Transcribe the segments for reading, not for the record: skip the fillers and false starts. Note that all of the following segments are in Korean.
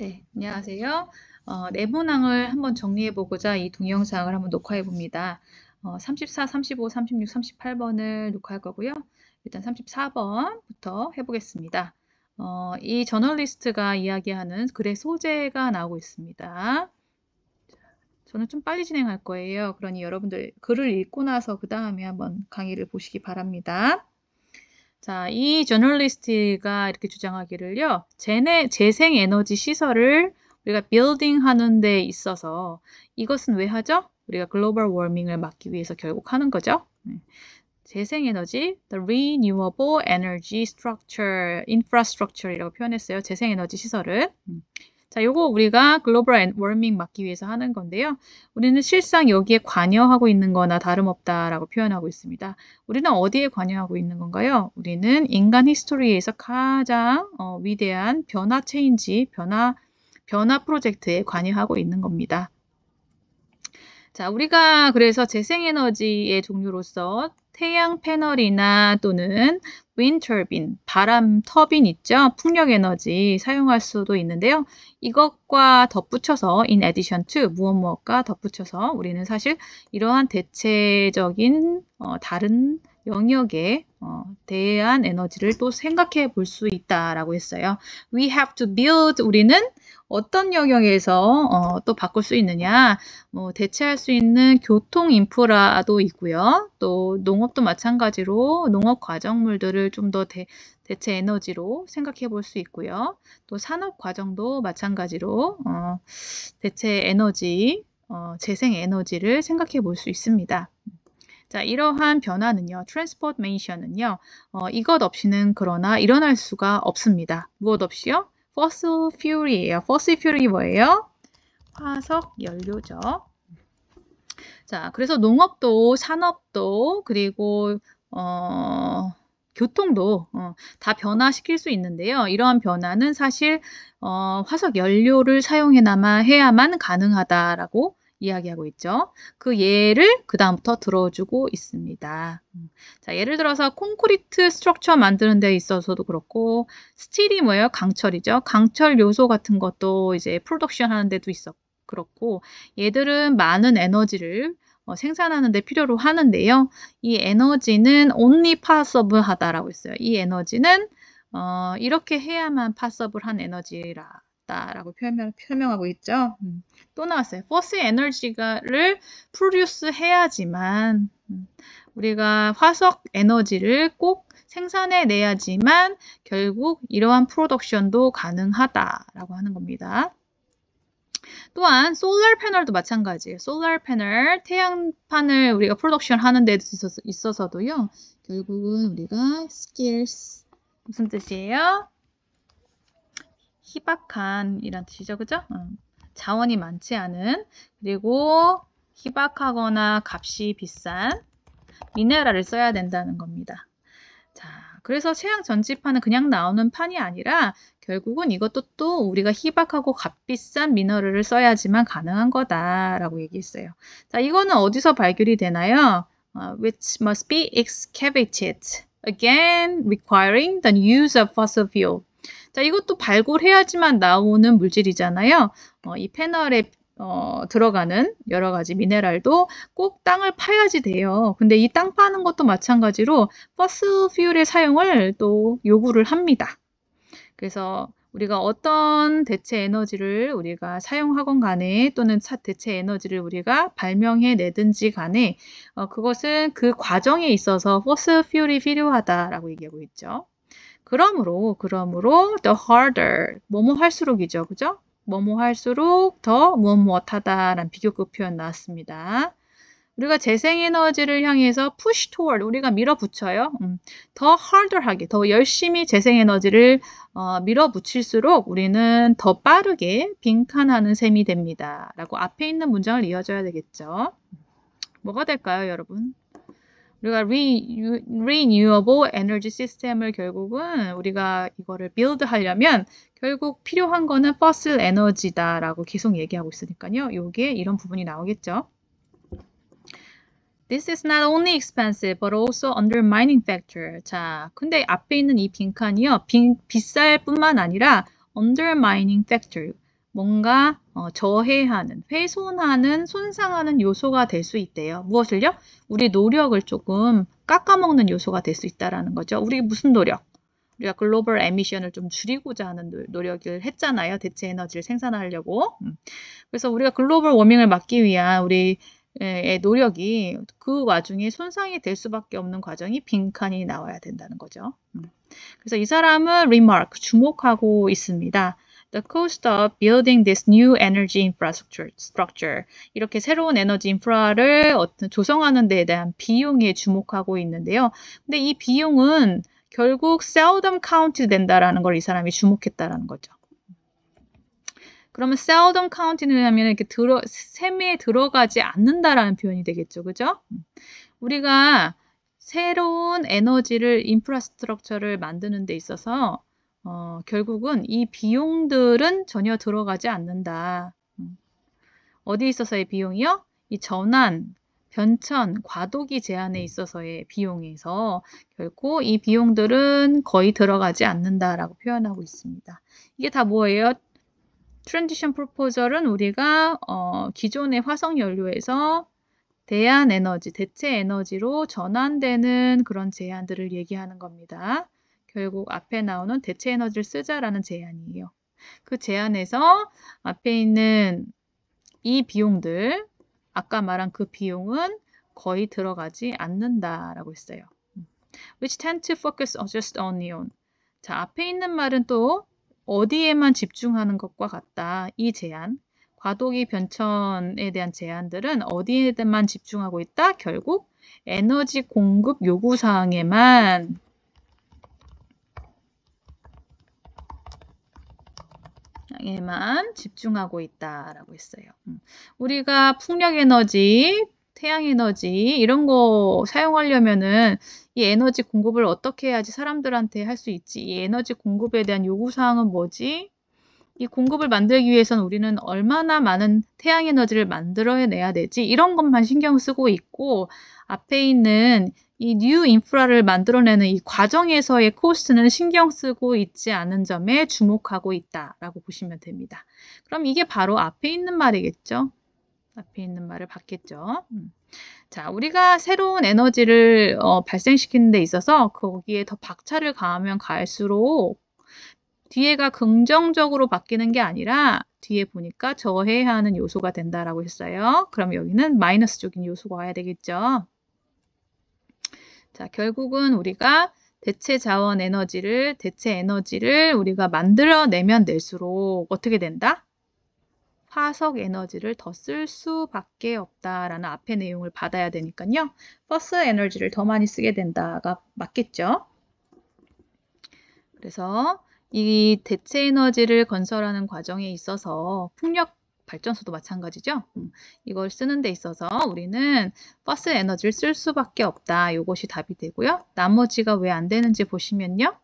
네, 안녕하세요. 내문항을 한번 정리해보고자 이 동영상을 한번 녹화해봅니다. 34, 35, 36, 38번을 녹화할 거고요. 일단 34번부터 해보겠습니다. 이 저널리스트가 이야기하는 글의 소재가 나오고 있습니다. 저는 좀 빨리 진행할 거예요. 그러니 여러분들 글을 읽고 나서 그 다음에 한번 강의를 보시기 바랍니다. 자, 이 저널리스트가 이렇게 주장하기를요. 재생에너지 시설을 우리가 빌딩 하는 데 있어서 이것은 왜 하죠? 우리가 글로벌 워밍을 막기 위해서 결국 하는 거죠. 재생에너지, the renewable energy structure, infrastructure이라고 표현했어요. 재생에너지 시설을. 자, 요거 우리가 글로벌 워밍 막기 위해서 하는 건데요. 우리는 실상 여기에 관여하고 있는 거나 다름없다라고 표현하고 있습니다. 우리는 어디에 관여하고 있는 건가요? 우리는 인간 히스토리에서 가장 위대한 변화 체인지, 변화 프로젝트에 관여하고 있는 겁니다. 자, 우리가 그래서 재생에너지의 종류로서 태양 패널이나 또는 윈 터빈, 바람 터빈 있죠? 풍력 에너지 사용할 수도 있는데요. 이것과 덧붙여서 in addition to 무엇과 덧붙여서 우리는 사실 이러한 대체적인 다른 영역에 대한 에너지를 또 생각해 볼 수 있다라고 했어요. We have to build, 우리는 어떤 영역에서 또 바꿀 수 있느냐, 대체할 수 있는 교통 인프라도 있고요. 또 농업도 마찬가지로 농업 과정물들을 좀 더 대체 에너지로 생각해 볼 수 있고요. 또 산업 과정도 마찬가지로 대체 에너지, 재생 에너지를 생각해 볼 수 있습니다. 자, 이러한 변화는요, 트랜스포메이션은요, 이것 없이는 그러나 일어날 수가 없습니다. 무엇 없이요? fossil fuel이에요. fossil fuel이 뭐예요? 화석 연료죠. 자, 그래서 농업도, 산업도, 그리고 교통도 다 변화시킬 수 있는데요. 이러한 변화는 사실 화석 연료를 해야만 가능하다라고 이야기하고 있죠. 그 예를 그 다음부터 들어주고 있습니다. 자, 예를 들어서 콘크리트 스트럭처 만드는 데 있어서도 그렇고, 스틸이 뭐예요? 강철이죠. 강철 요소 같은 것도 이제 프로덕션 하는 데도 그렇고, 얘들은 많은 에너지를 생산하는 데 필요로 하는데요. 이 에너지는 only possible 하다라고 했어요. 이 에너지는 이렇게 해야만 possible 한 에너지라고 설명하고 있죠. 또 나왔어요. fossil 에너지를 produce 해야지만 우리가 화석 에너지를 꼭 생산해 내야지만 결국 이러한 프로덕션도 가능하다라고 하는 겁니다. 또한 솔라 패널도 마찬가지예요. 솔라 패널, 태양판을 우리가 프로덕션 하는 데 있어서도요. 결국은 우리가 scarce 무슨 뜻이에요? 희박한 이란 뜻이죠. 그죠? 자원이 많지 않은, 그리고 희박하거나 값이 비싼 미네랄을 써야 된다는 겁니다. 자, 그래서 최양 전지판은 그냥 나오는 판이 아니라 결국은 이것도 또 우리가 희박하고 값비싼 미너럴을 써야지만 가능한 거다라고 얘기했어요. 자, 이거는 어디서 발견이 되나요? Which must be excavated, again requiring the use of fossil fuel. 자, 이것도 발굴해야지만 나오는 물질이잖아요. 이 패널에 들어가는 여러 가지 미네랄도 꼭 땅을 파야지 돼요. 근데 이 땅 파는 것도 마찬가지로 퍼스 퓨얼의 사용을 또 요구를 합니다. 그래서 우리가 어떤 대체 에너지를 우리가 사용하건 간에 또는 대체 에너지를 우리가 발명해 내든지 간에 그것은 그 과정에 있어서 퍼스 퓨얼이 필요하다라고 얘기하고 있죠. 그러므로 the harder, 뭐뭐 할수록이죠. 그죠? 뭐뭐 할수록 더 무엇하다라는 비교급 표현 나왔습니다. 우리가 재생에너지를 향해서 push toward, 우리가 밀어붙여요. 더 harder하게, 더 열심히 재생에너지를 밀어붙일수록 우리는 더 빠르게 빈칸하는 셈이 됩니다. 라고 앞에 있는 문장을 이어줘야 되겠죠. 뭐가 될까요, 여러분? 우리가 renewable energy 시스템을 결국은 우리가 이거를 build 하려면 결국 필요한 거는 fossil 에너지다라고 계속 얘기하고 있으니까요. 요게 이런 부분이 나오겠죠. This is not only expensive but also undermining factor. 자, 근데 앞에 있는 이 빈칸이요. 비쌀 뿐만 아니라 undermining factor. 뭔가 저해하는, 훼손하는, 손상하는 요소가 될 수 있대요. 무엇을요? 우리 노력을 조금 깎아먹는 요소가 될 수 있다라는 거죠. 우리 무슨 노력? 우리가 글로벌 에미션을 좀 줄이고자 하는 노력을 했잖아요. 대체 에너지를 생산하려고. 그래서 우리가 글로벌 워밍을 막기 위한 우리의 노력이 그 와중에 손상이 될 수밖에 없는 과정이 빈칸이 나와야 된다는 거죠. 그래서 이 사람은 remark, 주목하고 있습니다. The cost of building this new energy infrastructure. 이렇게 새로운 에너지 인프라를 조성하는 데에 대한 비용에 주목하고 있는데요. 근데 이 비용은 결국 seldom counted 된다라는 걸 이 사람이 주목했다라는 거죠. 그러면 seldom counted는 하면 이렇게 세매에 들어가지 않는다라는 표현이 되겠죠. 그죠? 우리가 새로운 에너지를 인프라스트럭처를 만드는 데 있어서 결국은 이 비용들은 전혀 들어가지 않는다. 어디 있어서의 비용이요? 이 전환, 변천, 과도기 제한에 있어서의 비용에서 결코 이 비용들은 거의 들어가지 않는다라고 표현하고 있습니다. 이게 다 뭐예요? 트랜지션 프로포절은 우리가 기존의 화석 연료에서 대안 에너지, 대체 에너지로 전환되는 그런 제안들을 얘기하는 겁니다. 결국 앞에 나오는 대체 에너지를 쓰자라는 제안이에요. 그 제안에서 앞에 있는 이 비용들, 아까 말한 그 비용은 거의 들어가지 않는다라고 했어요. Which tend to focus just only on. 자, 앞에 있는 말은 또 어디에만 집중하는 것과 같다. 이 제안. 과도기 변천에 대한 제안들은 어디에만 집중하고 있다? 결국 에너지 공급 요구사항에만 집중하고 있다라고 했어요. 우리가 풍력에너지, 태양에너지 이런 거 사용하려면은 이 에너지 공급을 어떻게 해야지 사람들한테 할 수 있지? 이 에너지 공급에 대한 요구사항은 뭐지? 이 공급을 만들기 위해서는 우리는 얼마나 많은 태양에너지를 만들어내야 되지? 이런 것만 신경 쓰고 있고 앞에 있는 이 뉴 인프라를 만들어내는 이 과정에서의 코스트는 신경 쓰고 있지 않은 점에 주목하고 있다라고 보시면 됩니다. 그럼 이게 바로 앞에 있는 말이겠죠? 앞에 있는 말을 받겠죠. 자, 우리가 새로운 에너지를 발생시키는 데 있어서 거기에 더 박차를 가하면 가할수록 뒤에가 긍정적으로 바뀌는 게 아니라 뒤에 보니까 저해하는 요소가 된다라고 했어요. 그럼 여기는 마이너스적인 요소가 와야 되겠죠. 자, 결국은 우리가 대체 자원 에너지를, 대체 에너지를 우리가 만들어내면 낼수록 어떻게 된다? 화석 에너지를 더 쓸 수밖에 없다라는 앞의 내용을 받아야 되니까요. 버스 에너지를 더 많이 쓰게 된다가 맞겠죠. 그래서 이 대체 에너지를 건설하는 과정에 있어서 풍력 발전소도 마찬가지죠. 이걸 쓰는 데 있어서 우리는 버스 에너지를 쓸 수밖에 없다. 이것이 답이 되고요. 나머지가 왜 안 되는지 보시면요.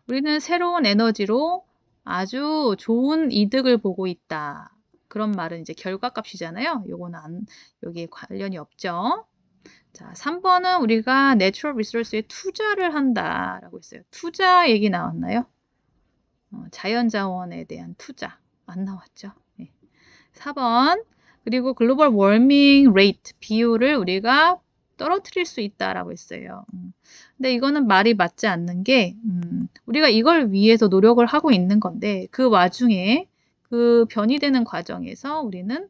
우리는 새로운 에너지로 아주 좋은 이득을 보고 있다. 그런 말은 이제 결과값이잖아요. 요거는 여기에 관련이 없죠. 자, 3번은 우리가 내추럴 리소스에 투자를 한다라고 했어요. 투자 얘기 나왔나요? 자연자원에 대한 투자 안 나왔죠. 네. 4번 그리고 글로벌 워밍 레이트 비율을 우리가 떨어뜨릴 수 있다라고 했어요. 근데 이거는 말이 맞지 않는 게 우리가 이걸 위해서 노력을 하고 있는 건데 그 와중에 그 변이되는 과정에서 우리는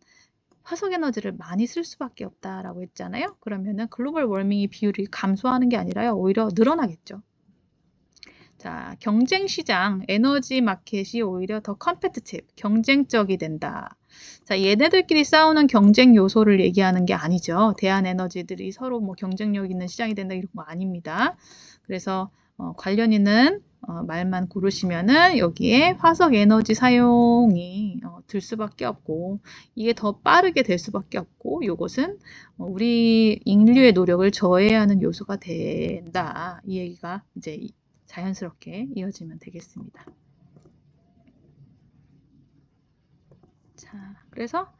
화석 에너지를 많이 쓸 수밖에 없다라고 했잖아요. 그러면은 글로벌 워밍의 비율이 감소하는 게 아니라요. 오히려 늘어나겠죠. 자, 경쟁 시장, 에너지 마켓이 오히려 더 컴페티티브, 경쟁적이 된다. 자, 얘네들끼리 싸우는 경쟁 요소를 얘기하는 게 아니죠. 대한 에너지들이 서로 뭐 경쟁력 있는 시장이 된다 이런 거 아닙니다. 그래서 관련 있는 말만 고르시면은 여기에 화석 에너지 사용이 들 수밖에 없고 이게 더 빠르게 될 수밖에 없고 이것은 우리 인류의 노력을 저해하는 요소가 된다. 이 얘기가 이제 자연스럽게 이어지면 되겠습니다. 자, 그래서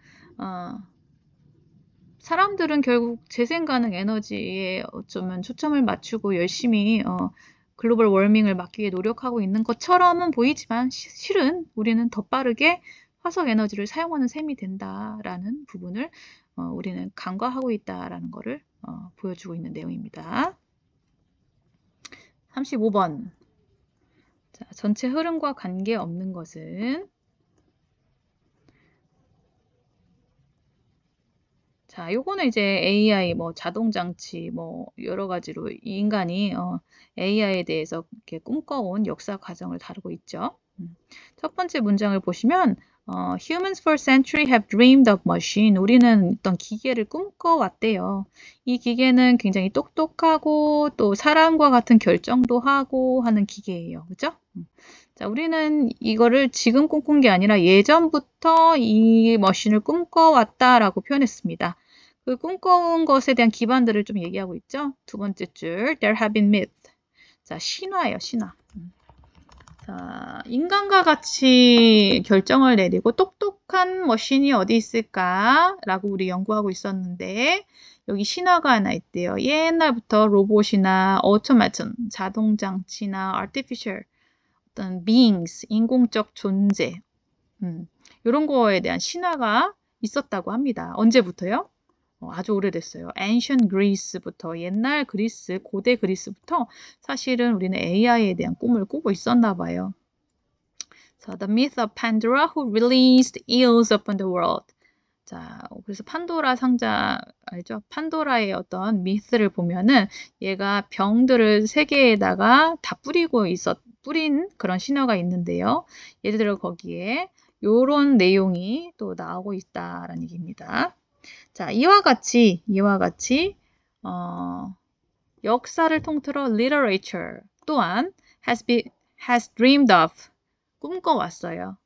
사람들은 결국 재생 가능 에너지에 어쩌면 초점을 맞추고 열심히 글로벌 워밍을 막기 위해 노력하고 있는 것처럼은 보이지만 실은 우리는 더 빠르게 화석 에너지를 사용하는 셈이 된다라는 부분을 우리는 간과하고 있다라는 것을 보여주고 있는 내용입니다. 35번. 자, 전체 흐름과 관계없는 것은 자, 요거는 이제 AI, 뭐 자동장치, 뭐 여러 가지로 인간이 AI에 대해서 이렇게 꿈꿔온 역사 과정을 다루고 있죠. 첫 번째 문장을 보시면 Humans for century have dreamed of machine. 우리는 어떤 기계를 꿈꿔왔대요. 이 기계는 굉장히 똑똑하고 또 사람과 같은 결정도 하고 하는 기계예요. 그죠? 자, 우리는 이거를 지금 꿈꾼 게 아니라 예전부터 이 머신을 꿈꿔왔다라고 표현했습니다. 그 꿈꿔온 것에 대한 기반들을 좀 얘기하고 있죠. 두 번째 줄, there have been myths. 자, 신화예요, 신화. 자, 인간과 같이 결정을 내리고 똑똑한 머신이 어디 있을까라고 우리 연구하고 있었는데 여기 신화가 하나 있대요. 옛날부터 로봇이나 automation, 자동장치나 artificial 어떤 beings, 인공적 존재 이런 거에 대한 신화가 있었다고 합니다. 언제부터요? 아주 오래됐어요. Ancient Greece부터 옛날 그리스, 고대 그리스부터 사실은 우리는 AI에 대한 꿈을 꾸고 있었나 봐요. 자, The myth of Pandora who released eels upon the world. 자, 그래서 판도라 상자 알죠? 판도라의 어떤 미스를 보면은 얘가 병들을 세계에다가 다 뿌린 그런 신화가 있는데요. 예를 들어 거기에 요런 내용이 또 나오고 있다라는 얘기입니다. 자, 이와 같이 역사를 통틀어 literature 또한 has dreamed of 꿈꿔왔어요.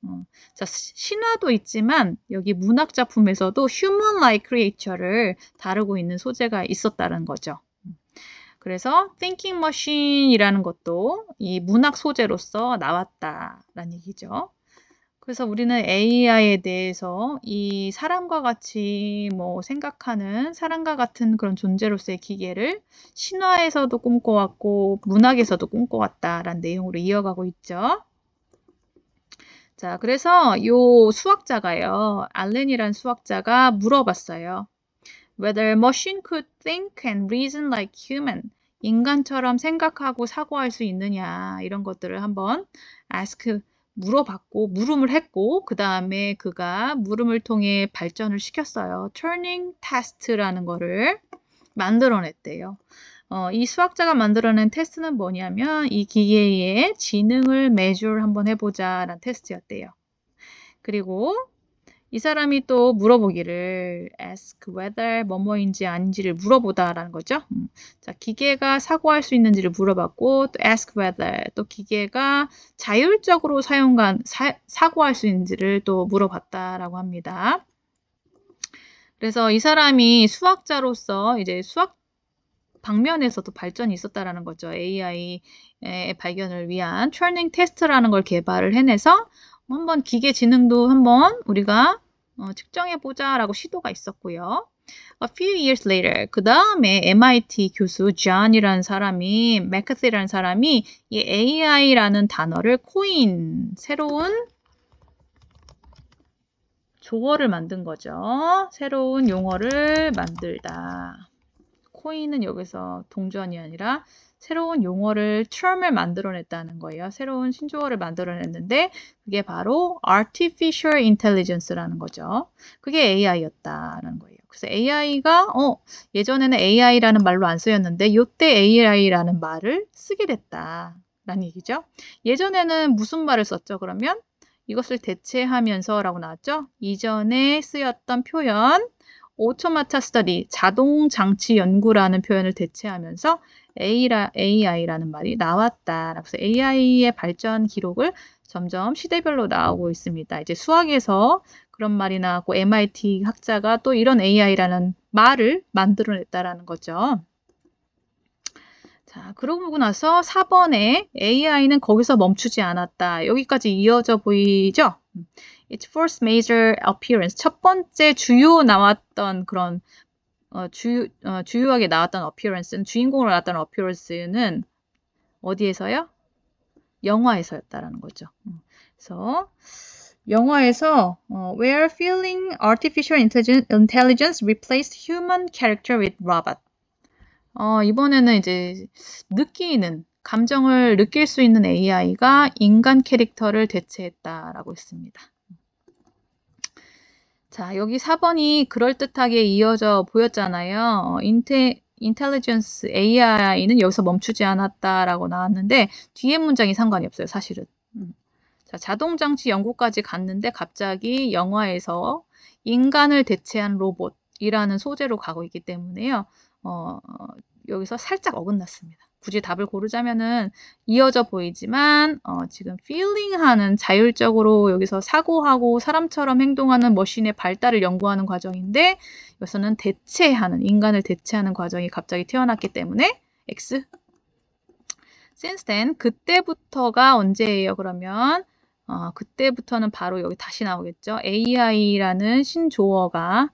자, 신화도 있지만 여기 문학 작품에서도 human-like creature를 다루고 있는 소재가 있었다는 거죠. 그래서 thinking machine이라는 것도 이 문학 소재로서 나왔다라는 얘기죠. 그래서 우리는 AI에 대해서 이 사람과 같이 뭐 생각하는 사람과 같은 그런 존재로서의 기계를 신화에서도 꿈꿔왔고 문학에서도 꿈꿔왔다라는 내용으로 이어가고 있죠. 자, 그래서 요 수학자가요. 알렌이란 수학자가 물어봤어요. Whether machine could think and reason like human. 인간처럼 생각하고 사고할 수 있느냐 이런 것들을 한번 물어봤고 물음을 했고 그 다음에 그가 물음을 통해 발전을 시켰어요. Turing test라는 거를 만들어냈대요. 이 수학자가 만들어낸 테스트는 뭐냐면 이 기계의 지능을 measure 한번 해보자 라는 테스트였대요. 그리고 이 사람이 또 물어보기를 ask whether 뭐뭐인지 아닌지를 물어보다라는 거죠. 자, 기계가 사고할 수 있는지를 물어봤고 또 ask whether 또 기계가 자율적으로 사고할 수 있는지를 또 물어봤다라고 합니다. 그래서 이 사람이 수학자로서 이제 수학 방면에서도 발전이 있었다라는 거죠. AI의 발견을 위한 Turing 테스트라는 걸 개발을 해내서 한번 기계 지능도 한번 우리가 측정해보자라고 시도가 있었고요. A few years later, 그 다음에 MIT 교수 존이라는 사람이, 맥카시라는 사람이 이 AI라는 단어를 새로운 조어를 만든 거죠. 새로운 용어를 만들다. 코인은 여기서 동전이 아니라 새로운 용어를, term을 만들어냈다는 거예요. 새로운 신조어를 만들어냈는데 그게 바로 artificial intelligence라는 거죠. 그게 AI였다는 거예요. 그래서 AI가 예전에는 AI라는 말로 안 쓰였는데 이때 AI라는 말을 쓰게 됐다라는 얘기죠. 예전에는 무슨 말을 썼죠? 그러면 이것을 대체하면서 라고 나왔죠. 이전에 쓰였던 표현 오토마타 스터디, 자동장치 연구라는 표현을 대체하면서 AI라는 말이 나왔다. 그래서 AI의 발전 기록을 점점 시대별로 나오고 있습니다. 이제 수학에서 그런 말이 나왔고 MIT 학자가 또 이런 AI라는 말을 만들어냈다라는 거죠. 자, 그러고 나서 4번에 AI는 거기서 멈추지 않았다. 여기까지 이어져 보이죠? Its first major appearance. 첫 번째 주요 나왔던 그런 주요하게 나왔던 appearance는 주인공으로 나왔던 appearance는 어디에서요? 영화에서였다라는 거죠. 그래서 영화에서 where feeling artificial intelligence replaced human character with robot. 이번에는 이제 느끼는 감정을 느낄 수 있는 AI가 인간 캐릭터를 대체했다라고 했습니다. 자, 여기 4번이 그럴듯하게 이어져 보였잖아요. 인텔리전스 AI는 여기서 멈추지 않았다라고 나왔는데 뒤에 문장이 상관이 없어요, 사실은. 자, 자동장치 연구까지 갔는데 갑자기 영화에서 인간을 대체한 로봇이라는 소재로 가고 있기 때문에요. 여기서 살짝 어긋났습니다. 굳이 답을 고르자면은 이어져 보이지만 지금 feeling하는 자율적으로 여기서 사고하고 사람처럼 행동하는 머신의 발달을 연구하는 과정인데 여기서는 대체하는, 인간을 대체하는 과정이 갑자기 튀어났기 때문에 X. Since then, 그때부터가 언제예요? 그러면 그때부터는 바로 여기 다시 나오겠죠. AI라는 신조어가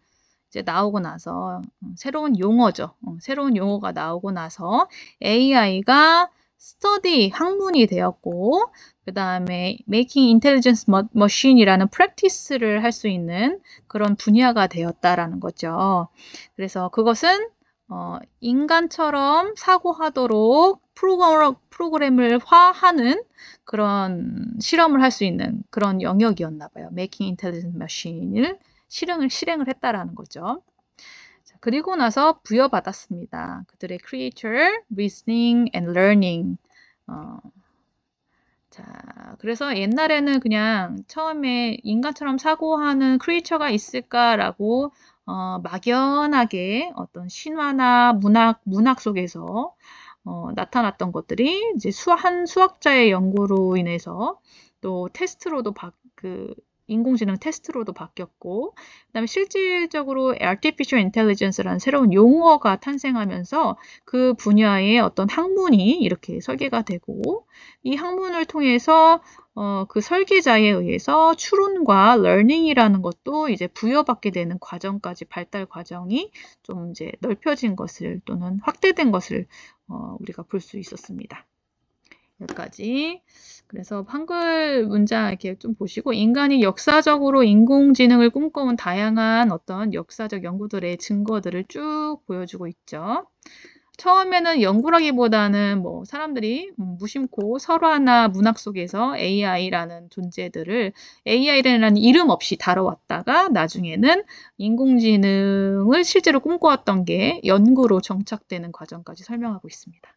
이제 나오고 나서 새로운 용어죠. 새로운 용어가 나오고 나서 AI가 study, 학문이 되었고 그 다음에 making intelligence machine이라는 practice를 할 수 있는 그런 분야가 되었다라는 거죠. 그래서 그것은 인간처럼 사고하도록 프로그램을 화하는 그런 실험을 할 수 있는 그런 영역이었나 봐요. Making Intelligent Machine을 실행을 했다라는 거죠. 자, 그리고 나서 부여받았습니다. 그들의 Creature, Reasoning and Learning. 자, 그래서 옛날에는 그냥 처음에 인간처럼 사고하는 크리처가 있을까라고 막연하게 어떤 신화나 문학 속에서 나타났던 것들이 이제 한 수학자의 연구로 인해서 또 테스트로도 인공지능 테스트로도 바뀌었고 그다음에 실질적으로 Artificial Intelligence라는 새로운 용어가 탄생하면서 그 분야의 어떤 학문이 이렇게 설계가 되고 이 학문을 통해서 그 설계자에 의해서 추론과 learning이라는 것도 이제 부여받게 되는 과정까지 발달 과정이 좀 이제 넓혀진 것을 또는 확대된 것을 우리가 볼 수 있었습니다. 여기까지. 그래서 한글 문장 이렇게 좀 보시고 인간이 역사적으로 인공지능을 꿈꿔온 다양한 어떤 역사적 연구들의 증거들을 쭉 보여주고 있죠. 처음에는 연구라기보다는 뭐 사람들이 무심코 설화나 문학 속에서 AI라는 존재들을 AI라는 이름 없이 다뤄왔다가 나중에는 인공지능을 실제로 꿈꿔왔던 게 연구로 정착되는 과정까지 설명하고 있습니다.